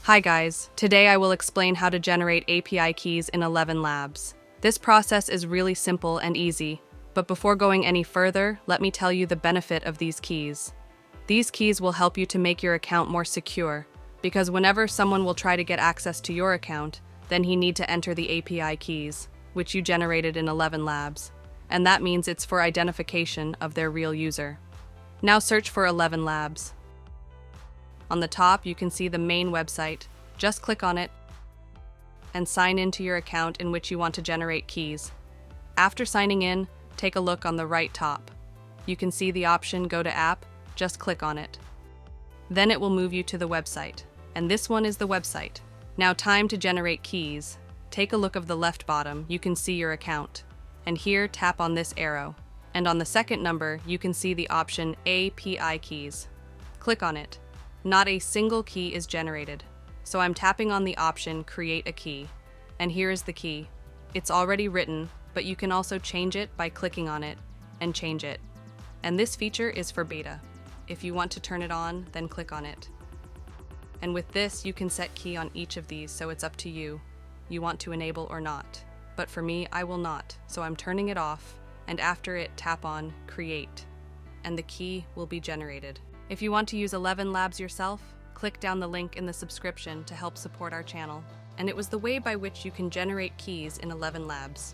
Hi guys, today I will explain how to generate API keys in ElevenLabs. This process is really simple and easy, but before going any further, let me tell you the benefit of these keys. These keys will help you to make your account more secure, because whenever someone will try to get access to your account, then he need to enter the API keys, which you generated in ElevenLabs, and that means it's for identification of their real user. Now search for ElevenLabs. On the top, you can see the main website. Just click on it and sign into your account in which you want to generate keys. After signing in, take a look on the right top. You can see the option Go to App, just click on it. Then it will move you to the website, and this one is the website. Now time to generate keys. Take a look of the left bottom, you can see your account. And here, tap on this arrow. And on the second number, you can see the option API keys. Click on it. Not a single key is generated, so I'm tapping on the option Create a Key. And here is the key. It's already written, but you can also change it by clicking on it and change it. And this feature is for beta. If you want to turn it on, then click on it. And with this, you can set key on each of these, so it's up to you. You want to enable or not. But for me, I will not, so I'm turning it off, and after it, tap on Create, and the key will be generated. If you want to use ElevenLabs yourself, click down the link in the subscription to help support our channel. And it was the way by which you can generate keys in ElevenLabs.